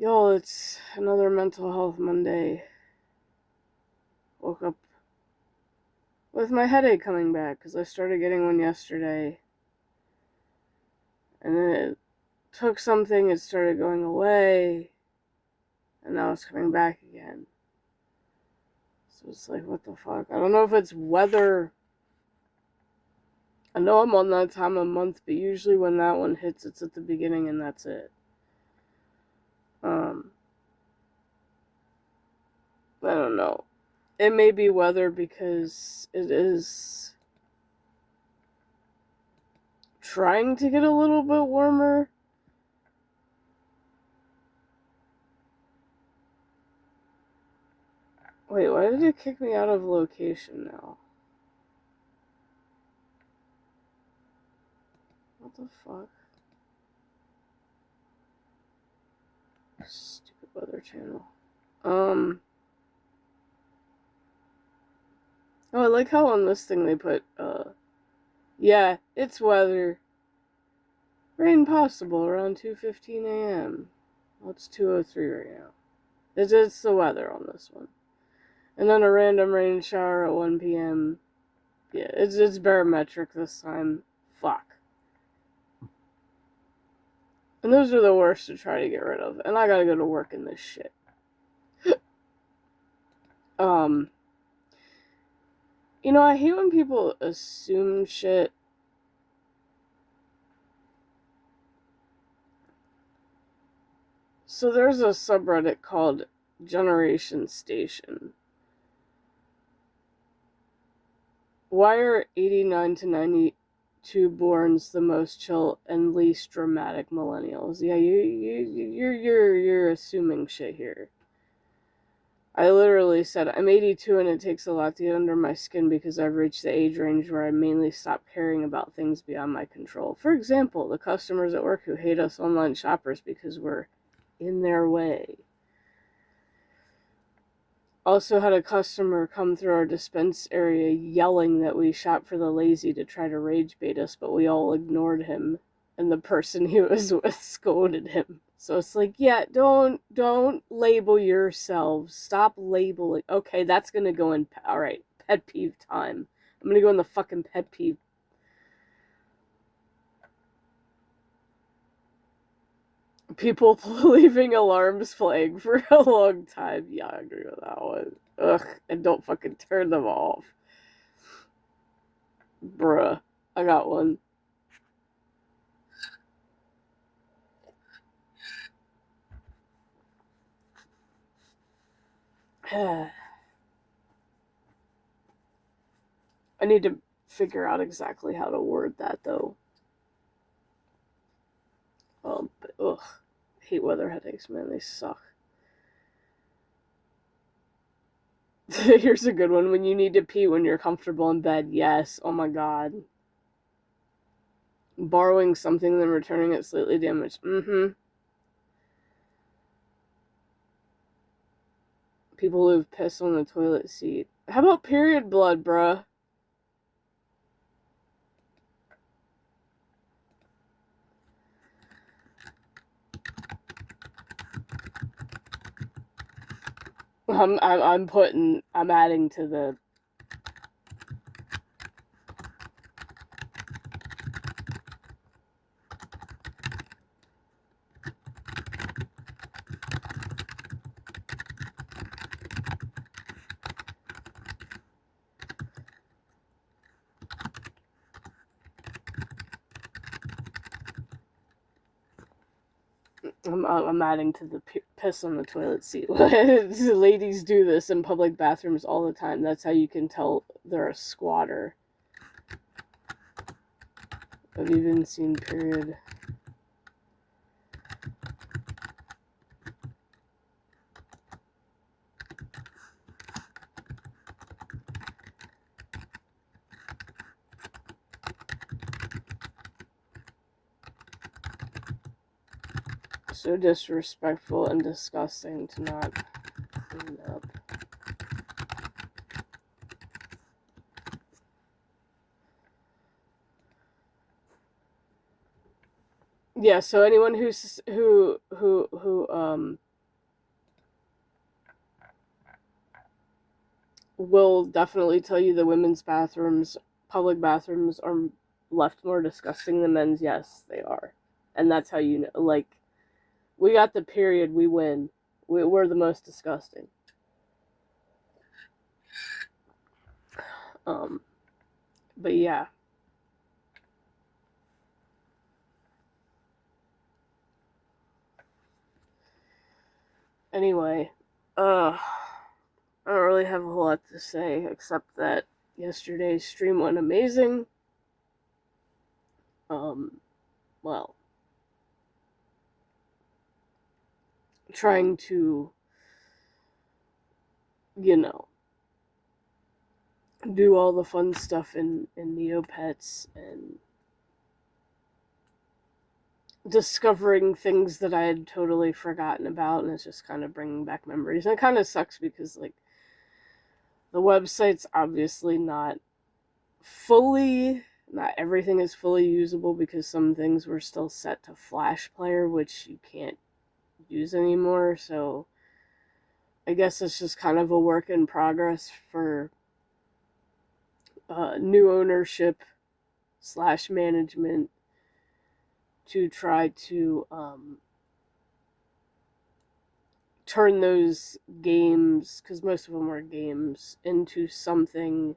Yo, it's another mental health Monday. Woke up with my headache coming back because I started getting one yesterday. And then it took something, it started going away, and now it's coming back again. So it's like, what the fuck? I don't know if it's weather. I know I'm on that time of month, but usually when that one hits, it's at the beginning and that's it. I don't know. It may be weather because it is trying to get a little bit warmer. Wait, why did it kick me out of location now? What the fuck? Stupid weather channel. Oh, I like how on this thing they put, yeah, it's weather. Rain possible around 2:15 a.m. Well, it's 2:03 right now. It's the weather on this one. And then a random rain shower at 1 p.m. Yeah, it's barometric this time. Fuck. And those are the worst to try to get rid of. And I gotta go to work in this shit. You know, I hate when people assume shit. So there's a subreddit called Generation Station. Why are 89 to 92 borns the most chill and least dramatic millennials? Yeah, you're assuming shit here. I literally said, I'm 82 and it takes a lot to get under my skin because I've reached the age range where I mainly stop caring about things beyond my control. For example, the customers at work who hate us online shoppers because we're in their way. Also had a customer come through our dispense area yelling that we shop for the lazy to try to rage bait us, but we all ignored him, and the person he was with scolded him. So it's like, yeah, don't label yourselves. Stop labeling. Okay, that's gonna go in. All right, pet peeve time. I'm gonna go in the fucking pet peeve. People leaving alarms playing for a long time. Yeah, I agree with that one. Ugh, and don't fucking turn them off. Bruh, I got one. I need to figure out exactly how to word that though. But ugh, I hate weather headaches, man. They suck. Here's a good one. When you need to pee when you're comfortable in bed. Yes. Oh my god. Borrowing something then returning it slightly damaged. People who've pissed on the toilet seat. How about period blood, bruh? I'm adding to the. I'm adding to the piss on the toilet seat. Ladies do this in public bathrooms all the time. That's how you can tell they're a squatter. I've even seen period. So disrespectful and disgusting to not clean up. Yeah, so anyone who will definitely tell you the women's bathrooms, public bathrooms, are left more disgusting than men's. Yes, they are. And that's how you know. Like, we got the period, we win. We're the most disgusting. But yeah. Anyway, I don't really have a whole lot to say except that yesterday's stream went amazing. Well, trying to, you know, do all the fun stuff in Neopets and discovering things that I had totally forgotten about, and it's just kind of bringing back memories. And it kind of sucks because, like, the website's obviously not everything is fully usable because some things were still set to Flash Player, which you can't use anymore, so I guess it's just kind of a work in progress for new ownership / management to try to turn those games, because most of them were games, into something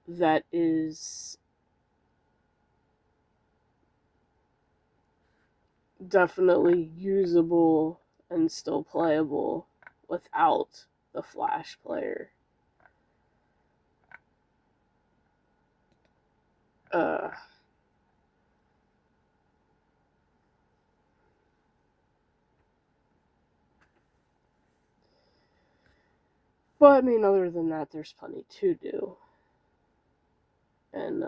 that is definitely usable and still playable without the Flash Player. But I mean, other than that, there's plenty to do. And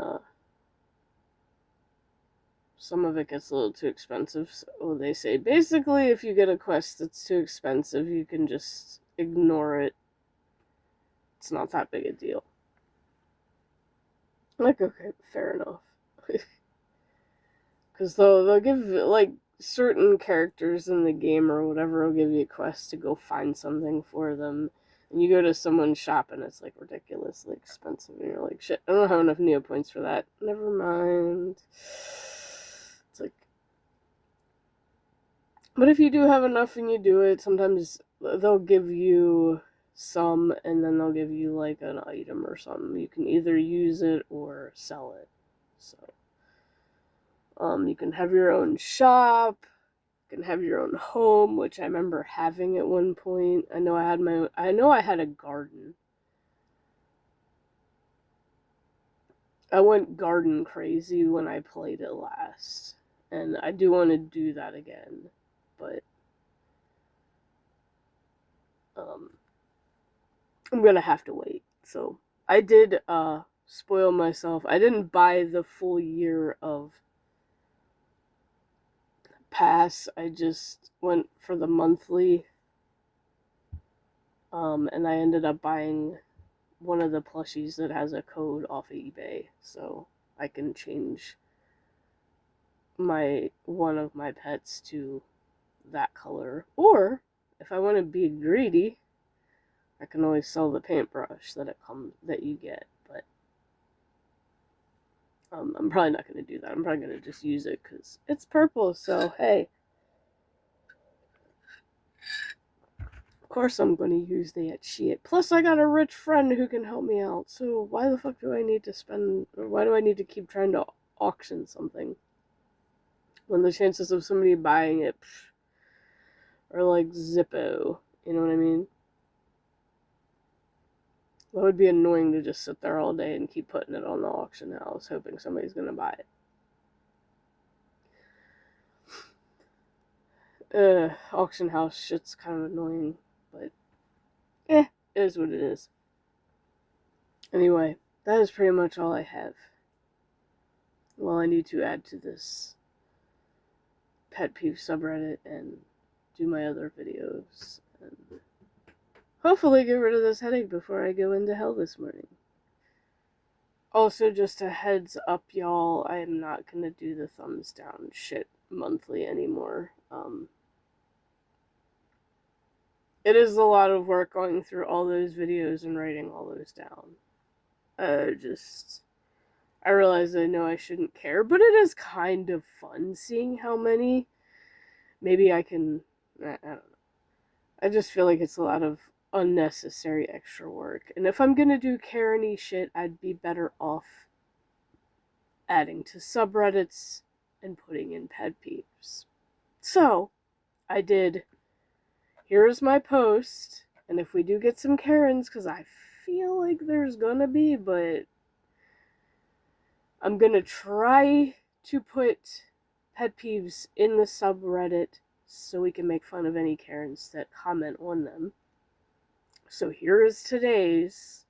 some of it gets a little too expensive. So they say basically, if you get a quest that's too expensive, you can just ignore it. It's not that big a deal. Like, okay, fair enough. Because they'll give, like, certain characters in the game or whatever will give you a quest to go find something for them. And you go to someone's shop and it's, like, ridiculously expensive. And you're like, shit, I don't have enough Neo points for that. Never mind. It's like... But if you do have enough and you do it, sometimes they'll give you some, and then they'll give you, like, an item or something. You can either use it or sell it. So... you can have your own shop, you can have your own home, which I remember having at one point. I know I had a garden. I went garden crazy when I played it last, and I do want to do that again, but I'm gonna have to wait. So I did spoil myself. I didn't buy the full year of pass. I just went for the monthly, and I ended up buying one of the plushies that has a code off of eBay, so I can change one of my pets to that color. Or if I want to be greedy, I can always sell the paintbrush that you get. But I'm probably not going to do that. I'm probably going to just use it because it's purple. So hey, of course I'm going to use that shit. Plus I got a rich friend who can help me out. So why the fuck do I need to spend? Or why do I need to keep trying to auction something when the chances of somebody buying it are like Zippo? You know what I mean? That would be annoying to just sit there all day and keep putting it on the auction house, hoping somebody's gonna buy it. Auction house shit's kind of annoying, but it is what it is. Anyway, that is pretty much all I have. Well, I need to add to this pet peeve subreddit and do my other videos, and hopefully get rid of this headache before I go into hell this morning. Also, just a heads up, y'all, I am not gonna do the thumbs down shit monthly anymore. It is a lot of work going through all those videos and writing all those down. I realize I know I shouldn't care, but it is kind of fun seeing how many. Maybe I can. I don't know. I just feel like it's a lot of unnecessary extra work. And if I'm gonna do Karen-y shit, I'd be better off adding to subreddits and putting in pet peeves. So, I did. Here's my post. And if we do get some Karens, because I feel like there's gonna be, but I'm gonna try to put pet peeves in the subreddit so we can make fun of any Karens that comment on them. So here is today's,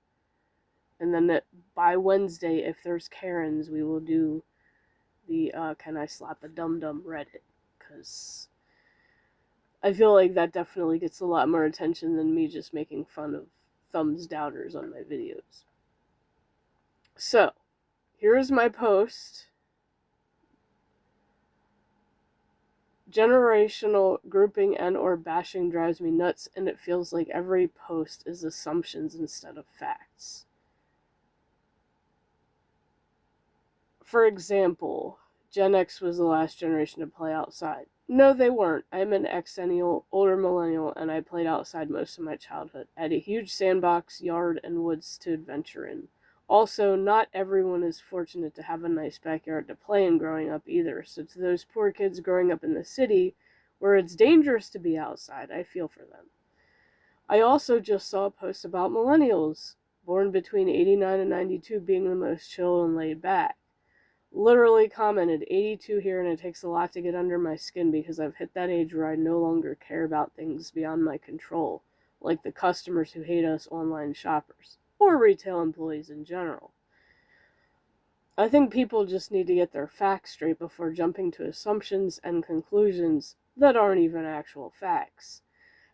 and then by Wednesday, if there's Karens, we will do the Can I Slap a Dum Dum Reddit, because I feel like that definitely gets a lot more attention than me just making fun of thumbs downers on my videos. So, here's my post. Generational grouping and or bashing drives me nuts, and it feels like every post is assumptions instead of facts. For example, Gen X was the last generation to play outside. No, they weren't. I'm an Xennial, older millennial, and I played outside most of my childhood. I had a huge sandbox, yard, and woods to adventure in. Also, not everyone is fortunate to have a nice backyard to play in growing up either, so to those poor kids growing up in the city, where it's dangerous to be outside, I feel for them. I also just saw a post about millennials, born between 89 and 92, being the most chill and laid back. Literally commented 82 here, and it takes a lot to get under my skin because I've hit that age where I no longer care about things beyond my control, like the customers who hate us online shoppers, or retail employees in general. I think people just need to get their facts straight before jumping to assumptions and conclusions that aren't even actual facts.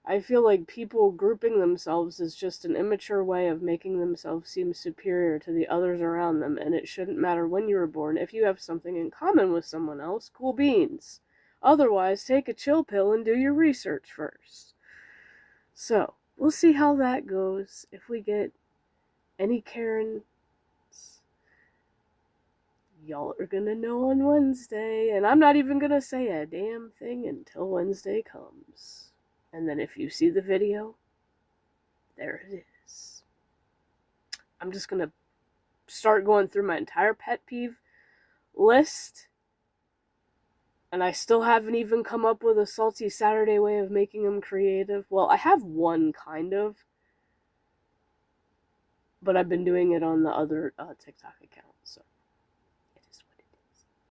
I feel like people grouping themselves is just an immature way of making themselves seem superior to the others around them, and it shouldn't matter when you were born. If you have something in common with someone else, cool beans. Otherwise, take a chill pill and do your research first. So, we'll see how that goes. If we get any Karens, y'all are gonna know on Wednesday, and I'm not even gonna say a damn thing until Wednesday comes. And then if you see the video, there it is. I'm just going to start going through my entire pet peeve list. And I still haven't even come up with a Salty Saturday way of making them creative. Well, I have one, kind of. But I've been doing it on the other TikTok account. So